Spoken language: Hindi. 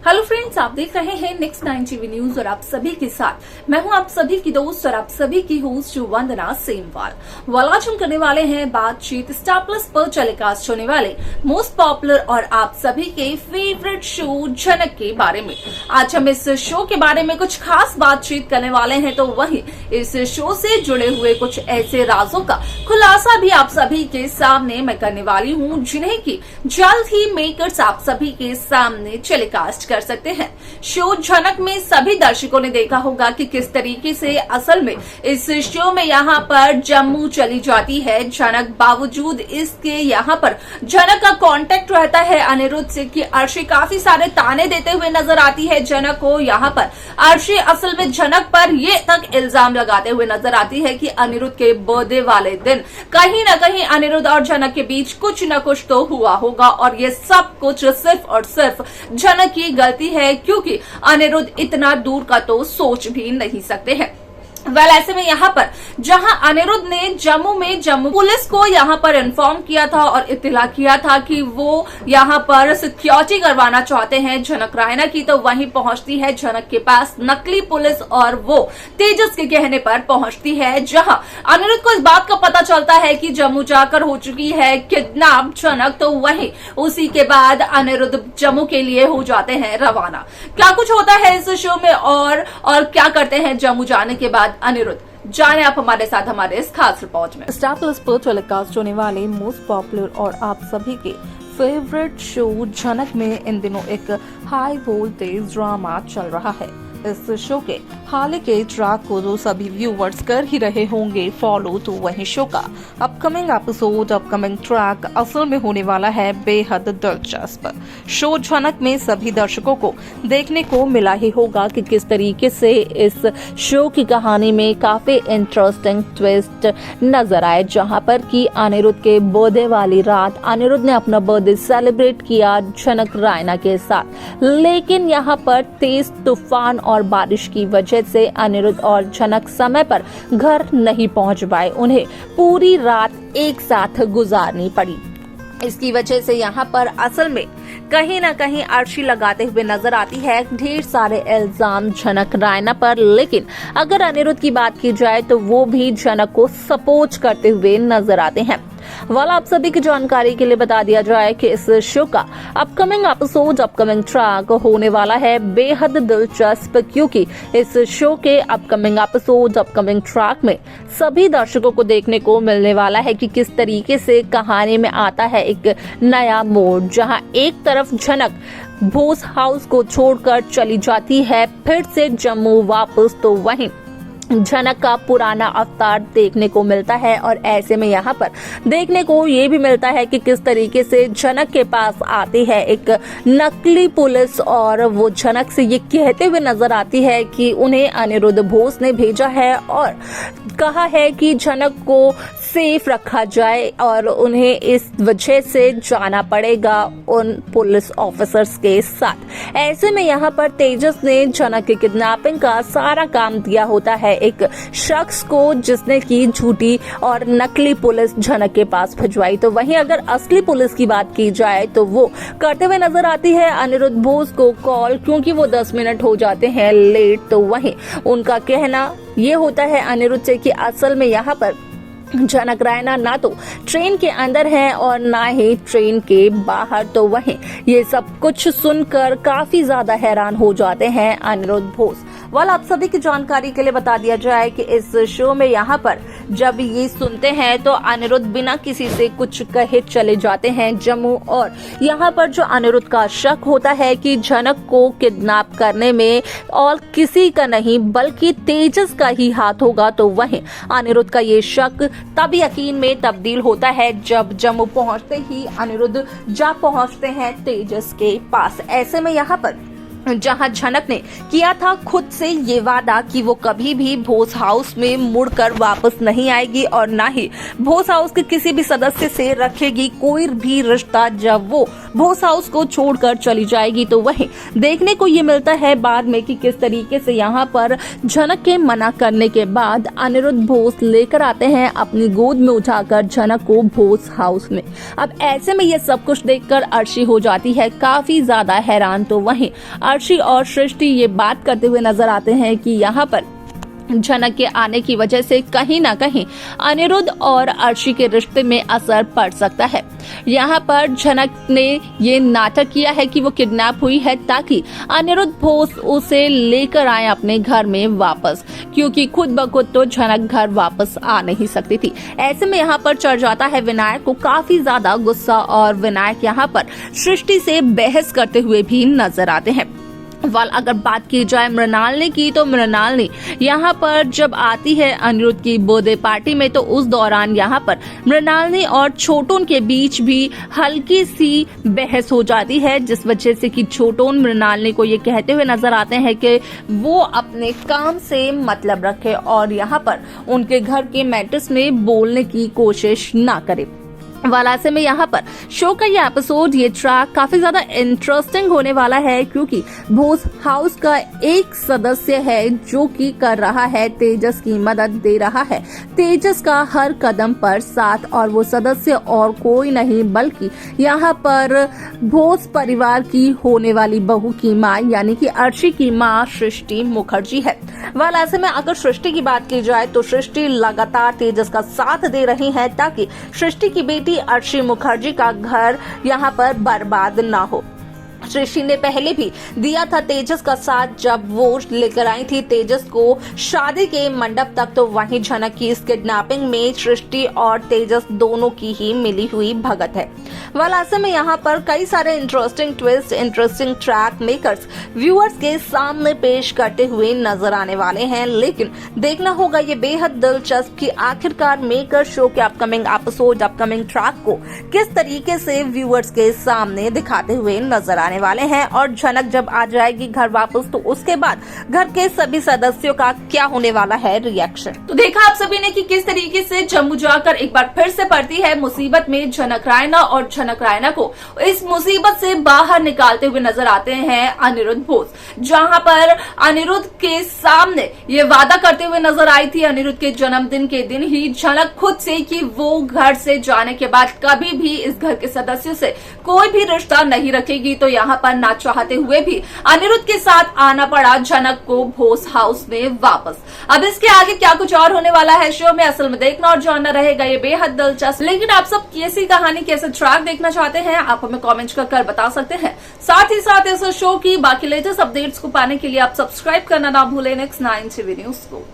हेलो फ्रेंड्स, आप देख रहे हैं नेक्स्ट 9 टीवी न्यूज और आप सभी के साथ मैं हूं आप सभी की दोस्त और आप सभी की होस्ट वंदना सेमवाल। आज हम करने वाले हैं बातचीत स्टार प्लस पर टेलीकास्ट होने वाले मोस्ट पॉपुलर और आप सभी के फेवरेट शो जनक के बारे में। आज हम इस शो के बारे में कुछ खास बातचीत करने वाले हैं, तो वहीं इस शो से जुड़े हुए कुछ ऐसे राजों का खुलासा भी आप सभी के सामने मैं करने वाली हूँ, जिन्हें की जल्द ही मेकर्स आप सभी के सामने टेलीकास्ट कर सकते हैं। शो जनक में सभी दर्शकों ने देखा होगा कि किस तरीके से असल में इस शो में यहाँ पर जम्मू चली जाती है जनक। बावजूद इसके यहाँ पर जनक का कांटेक्ट रहता है अनिरुद्ध से कि अर्शी काफी सारे ताने देते हुए नजर आती है जनक को। यहाँ पर अर्शी असल में जनक पर ये तक इल्जाम लगाते हुए नजर आती है कि अनिरुद्ध के बर्थडे वाले दिन कहीं न कहीं अनिरुद्ध और जनक के बीच कुछ न कुछ तो हुआ होगा और ये सब कुछ सिर्फ और सिर्फ जनक की गलती है, क्योंकि अनिरुद्ध इतना दूर का तो सोच भी नहीं सकते हैं। ऐसे में यहाँ पर जहां अनिरुद्ध ने जम्मू पुलिस को यहाँ पर इन्फॉर्म किया था और इत्तला किया था कि वो यहाँ पर सिक्योरिटी करवाना चाहते हैं जनक रायना की, तो वहीं पहुंचती है जनक के पास नकली पुलिस और वो तेजस के कहने पर पहुंचती है, जहां अनिरुद्ध को इस बात का पता चलता है कि जम्मू जाकर हो चुकी है किडनैप जनक। तो वहीं उसी के बाद अनिरुद्ध जम्मू के लिए हो जाते हैं रवाना। क्या कुछ होता है इस शो में और क्या करते हैं जम्मू जाने के बाद अनिरुद्ध, जाने आप हमारे साथ हमारे इस खास रिपोर्ट में। स्टार प्लस पर टेलीकास्ट होने वाले मोस्ट पॉपुलर और आप सभी के फेवरेट शो जनक में इन दिनों एक हाई वोल्टेज ड्रामा चल रहा है। इस शो के हाल के ट्रैक को तो सभी व्यूवर्स कर ही रहे होंगे फॉलो, तो वही शो का अपकमिंग एपिसोड अपकमिंग ट्रैक असल में होने वाला है बेहद दिलचस्प। शो जनक में सभी दर्शकों को देखने को मिला ही होगा कि किस तरीके से इस शो की कहानी में काफी इंटरेस्टिंग ट्विस्ट नजर आए, जहां पर कि अनिरुद्ध के बर्थडे वाली रात अनिरुद्ध ने अपना बर्थडे सेलिब्रेट किया जनक रायना के साथ, लेकिन यहाँ पर तेज तूफान और बारिश की वजह से अनिरुद्ध और जनक समय पर घर नहीं पहुंच पाए। उन्हें पूरी रात एक साथ गुजारनी पड़ी। इसकी वजह से यहाँ पर असल में कहीं न कहीं अर्शी लगाते हुए नजर आती है ढेर सारे इल्जाम जनक रायना पर, लेकिन अगर अनिरुद्ध की बात की जाए तो वो भी जनक को सपोर्ट करते हुए नजर आते हैं। आप सभी की जानकारी के लिए बता दिया जाए कि इस शो का अपकमिंग एपिसोड अपकमिंग ट्रैक होने वाला है बेहद दिलचस्प, क्योंकि इस शो के अपकमिंग एपिसोड अपकमिंग ट्रैक में सभी दर्शकों को देखने को मिलने वाला है कि किस तरीके से कहानी में आता है एक नया मोड़, जहां एक तरफ जनक भोस हाउस को छोड़कर चली जाती है फिर से जम्मू वापस, तो वहीं जनक का पुराना अवतार देखने को मिलता है। और ऐसे में यहाँ पर देखने को ये भी मिलता है कि किस तरीके से जनक के पास आती है एक नकली पुलिस और वो जनक से ये कहते हुए नजर आती है कि उन्हें अनिरुद्ध बोस ने भेजा है और कहा है कि जनक को सेफ रखा जाए और उन्हें इस वजह से जाना पड़ेगा उन पुलिस ऑफिसर्स के साथ। ऐसे में यहाँ पर तेजस ने जनक की किडनैपिंग का सारा काम दिया होता है एक शख्स को, जिसने की झूठी और नकली पुलिस जनक के पास भिजवाई। तो वहीं अगर असली पुलिस की बात की जाए तो वो करते हुए नजर आती है अनिरुद्ध बोस को कॉल, क्योंकि वो 10 मिनट हो जाते हैं लेट। तो वहीं उनका कहना ये होता है अनिरुद्ध से कि असल में यहाँ पर जनक रायना ना तो ट्रेन के अंदर है और ना ही ट्रेन के बाहर। तो वहीं ये सब कुछ सुनकर काफी ज्यादा हैरान हो जाते हैं अनिरुद्ध बोस। आप सभी की जानकारी के लिए बता दिया जाए कि इस शो में यहाँ पर जब ये सुनते हैं तो अनिरुद्ध बिना किसी से कुछ कहे चले जाते हैं जम्मू, और यहाँ पर जो अनिरुद्ध का शक होता है कि जनक को किडनैप करने में और किसी का नहीं बल्कि तेजस का ही हाथ होगा। तो वहीं अनिरुद्ध का ये शक तब यकीन में तब्दील होता है जब जम्मू पहुंचते ही अनिरुद्ध जा पहुंचते हैं तेजस के पास। ऐसे में यहाँ पर जहां जनक ने किया था खुद से ये वादा कि वो कभी भी भोस हाउस में मुड़कर वापस नहीं आएगी और ना ही भोस हाउस के किसी भी सदस्य से रखेगी कोई भी रिश्ता जब वो भोस हाउस को छोड़कर चली जाएगी। तो वहीं देखने को ये मिलता है बाद में कि किस तरीके से यहाँ पर झनक के मना करने के बाद अनिरुद्ध भोस लेकर आते हैं अपनी गोद में उठाकर झनक को भोस हाउस में। अब ऐसे में ये सब कुछ देखकर अर्शी हो जाती है काफी ज्यादा हैरान। तो वहीं अर्शी और सृष्टि ये बात करते हुए नजर आते हैं कि यहाँ पर झनक के आने की वजह से कहीं ना कहीं अनिरुद्ध और अर्शी के रिश्ते में असर पड़ सकता है। यहाँ पर झनक ने ये नाटक किया है कि वो किडनैप हुई है ताकि अनिरुद्ध भोस उसे लेकर आए अपने घर में वापस, क्योंकि खुद ब खुद तो झनक घर वापस आ नहीं सकती थी। ऐसे में यहाँ पर चढ़ जाता है विनायक को काफी ज्यादा गुस्सा और विनायक यहाँ पर सृष्टि से बहस करते हुए भी नजर आते हैं। वाल अगर बात की जाए मृणालिनी की, तो मृणालिनी यहाँ पर जब आती है अनिरुद्ध की बर्थडे पार्टी में, तो उस दौरान यहाँ पर मृणालिनी और छोटून के बीच भी हल्की सी बहस हो जाती है, जिस वजह से कि छोटून मृणालिनी को ये कहते हुए नजर आते हैं कि वो अपने काम से मतलब रखे और यहाँ पर उनके घर के मैटर्स में बोलने की कोशिश ना करे। वालासे में यहाँ पर शो का ये एपिसोड, ये ट्रैक काफी ज्यादा इंटरेस्टिंग होने वाला है, क्योंकि भोस हाउस का एक सदस्य है जो कि कर रहा है तेजस की मदद, दे रहा है तेजस का हर कदम पर साथ, और वो सदस्य और कोई नहीं बल्कि यहाँ पर भोस परिवार की होने वाली बहू की माँ यानी कि अर्शी की माँ सृष्टि मुखर्जी है। वालासे में अगर सृष्टि की बात की जाए तो सृष्टि लगातार तेजस का साथ दे रही है ताकि सृष्टि की बेटी अर्शी मुखर्जी का घर यहाँ पर बर्बाद ना हो। सृष्टि ने पहले भी दिया था तेजस का साथ जब वो लेकर आई थी तेजस को शादी के मंडप तक। तो वहीं झनक की इस किडनैपिंग में सृष्टि और तेजस दोनों की ही मिली हुई भगत है। वालासे में यहाँ पर कई सारे interesting twist, interesting track makers viewers के सामने पेश करते हुए नजर आने वाले हैं, लेकिन देखना होगा ये बेहद दिलचस्प कि आखिरकार मेकर शो के अपकमिंग एपिसोड, अपकमिंग ट्रैक को किस तरीके से व्यूअर्स के सामने दिखाते हुए नजर आने वाले हैं। और झनक जब आ जाएगी घर वापस, तो उसके बाद घर के सभी सदस्यों का क्या होने वाला है रिएक्शन। तो देखा आप सभी ने कि किस तरीके से जम्मू जाकर एक बार फिर से पड़ती है मुसीबत में झनक रायना, और झनक रायना को इस मुसीबत से बाहर निकालते हुए नजर आते हैं अनिरुद्ध भोस, जहां पर अनिरुद्ध के सामने ये वादा करते हुए नजर आई थी अनिरुद्ध के जन्मदिन के दिन ही झनक खुद से कि वो घर से जाने के बाद कभी भी इस घर के सदस्यों से कोई भी रिश्ता नहीं रखेगी। तो यहाँ पर ना चाहते हुए भी अनिरुद्ध के साथ आना पड़ा झनक को भोस हाउस में वापस। अब इसके आगे क्या कुछ और होने वाला है शो में, असल में देखना और जानना रहेगा ये बेहद दिलचस्प। लेकिन आप सब कैसी कहानी, कैसे ट्रैक देखना चाहते हैं, आप हमें कमेंट कर बता सकते हैं। साथ ही साथ इस शो की बाकी लेटेस्ट अपडेट्स को पाने के लिए आप सब्सक्राइब करना ना भूलें नेक्स्ट 9 टीवी न्यूज को।